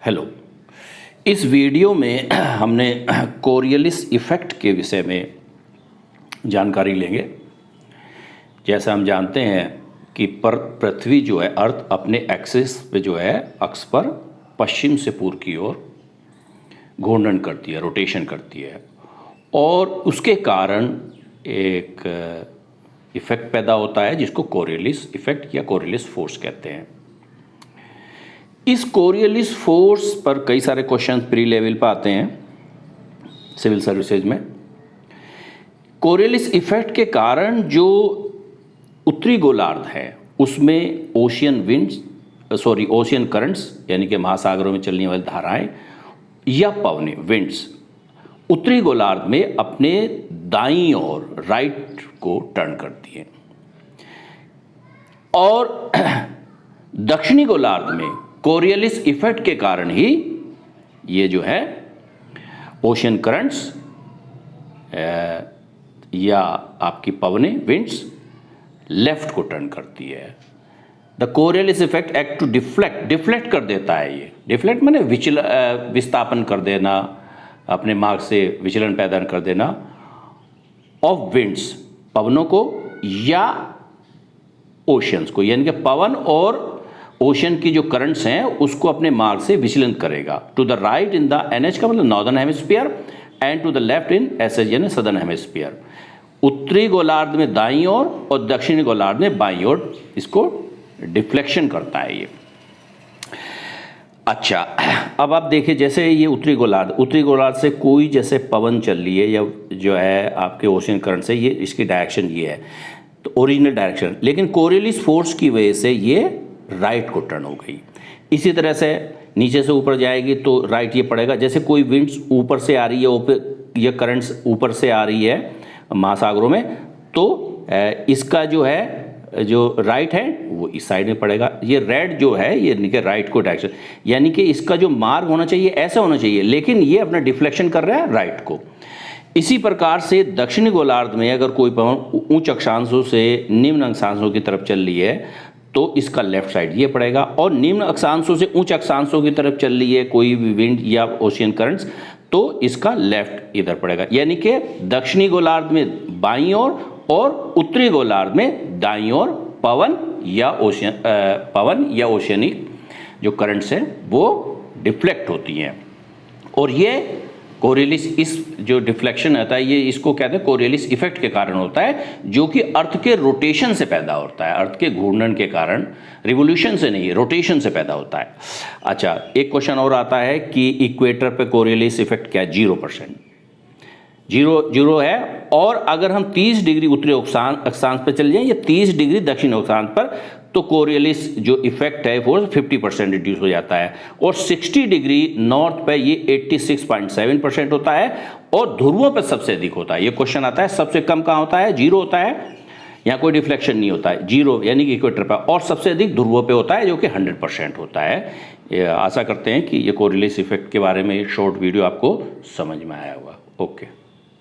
Hello. इस video में हमने कोरियलिस इफ़ेक्ट के विषय में जानकारी लेंगे। जैसा हम जानते हैं कि पृथ्वी जो है, अर्थ अपने एक्सिस पे जो है, अक्ष पर पश्चिम से पूर्व की ओर घूर्णन करती है, रोटेशन करती है, और उसके कारण एक इफ़ेक्ट पैदा होता है जिसको कोरियलिस इफ़ेक्ट या कोरियलिस फोर्स कहते हैं। इस कोरियलिस फोर्स पर कई सारे क्वेश्चन प्री लेवल पर आते हैं सिविल सर्विसेज में। कोरियलिस इफ़ेक्ट के कारण जो उत्तरी गोलार्ध है उसमें ओशियन करंट्स यानी कि महासागरों में चलने वाली धाराएं या पवनें, विंड्स, उत्तरी गोलार्ध में अपने दाईं ओर, राइट को टर्न करती हैं, और दक्षिणी गोलार्ध में कोरियलिस इफ़ेक्ट के कारण ही ये जो है ओशियन करंट्स या आपकी पवनें, विंड्स, लेफ्ट को टर्न करती है। The Coriolis effect act to deflect कर देता है। ये डिफ्लेक्ट माने विस्थापन कर देना, अपने मार्ग से विचलन पैदा कर देना, ऑफ विंड्स, पवनों को, या ओशियंस को, यानी कि पवन और ओशन की जो करंट्स हैं उसको अपने मार्ग से विचलन करेगा। To the right in the NH का मतलब northern hemisphere, and to the left in SH यानी सदर्न हेमिस्फीयर। उत्तरी गोलार्ध में दाईं ओर और दक्षिणी गोलार्ध में बाईं ओर इसको डिफ्लेक्शन करता है ये। अच्छा, अब आप देखिए, जैसे ये उत्तरी गोलार्ध से कोई जैसे पवन चल रही है या जो है आपके ओशियन करंट से, ये इसकी डायरेक्शन ये है, तो ओरिजिनल डायरेक्शन, लेकिन कोरियलिस फोर्स की वजह से ये राइट को टर्न हो गई। इसी तरह से नीचे से ऊपर जाएगी तो राइट ये पड़ेगा। जैसे कोई विंड्स ऊपर से आ रही है, ऊपर ये करंट्स ऊपर से आ रही है महासागरों में, तो इसका जो है जो राइट है वो इस साइड में पड़ेगा। ये रेड जो है ये यानी कि राइट को डायरेक्शन, यानी कि इसका जो मार्ग होना चाहिए ऐसा होना चाहिए, लेकिन ये अपना डिफ्लेक्शन कर रहा है राइट को। इसी प्रकार से दक्षिणी गोलार्ध में अगर कोई पवन उच्च अक्षांशों से निम्न अक्षांशों की तरफ चल रही है तो इसका लेफ्ट साइड ये पड़ेगा, और निम्न अक्षांशों से उच्च अक्षांशों की तरफ चल रही है कोई भी विंड या ओशियन करंट्स, तो इसका लेफ्ट इधर पड़ेगा। यानी कि दक्षिणी गोलार्ध में बाईं ओर और उत्तरी गोलार्ध में दाईं ओर पवन या ओशियनिक जो करंट्स हैं वो डिफ्लेक्ट होती हैं। और ये कोरियलिस, इस जो डिफ्लेक्शन आता है ये इसको कहते हैं कोरियलिस इफेक्ट के कारण होता है, जो कि अर्थ के रोटेशन से पैदा होता है, अर्थ के घूर्णन के कारण, रिवोल्यूशन से नहीं, रोटेशन से पैदा होता है। अच्छा, एक क्वेश्चन और आता है कि इक्वेटर पे कोरियलिस इफेक्ट क्या है? 0%, 0 है। और अगर हम 30 डिग्री उत्तरी अक्षांश पर चल जाएं या 30 डिग्री दक्षिण अक्षांश पर, तो कोरियलिस जो इफेक्ट है वो 50% रिड्यूस हो जाता है, और 60 डिग्री नॉर्थ पे ये 86.7% होता है, और ध्रुवों पे सबसे अधिक होता है। ये क्वेश्चन आता है सबसे कम कहाँ होता है? 0 होता है, यहाँ कोई डिफ्लेक्शन नहीं होता है, 0 यानी कि इक्वेटर पर, और सबसे अधिक ध्रुवों पे होता है जो कि 100% होता है। आशा करते हैं कि ये कोरियलिस इफेक्ट के बारे में शॉर्ट वीडियो आपको समझ में आया होगा। ओके।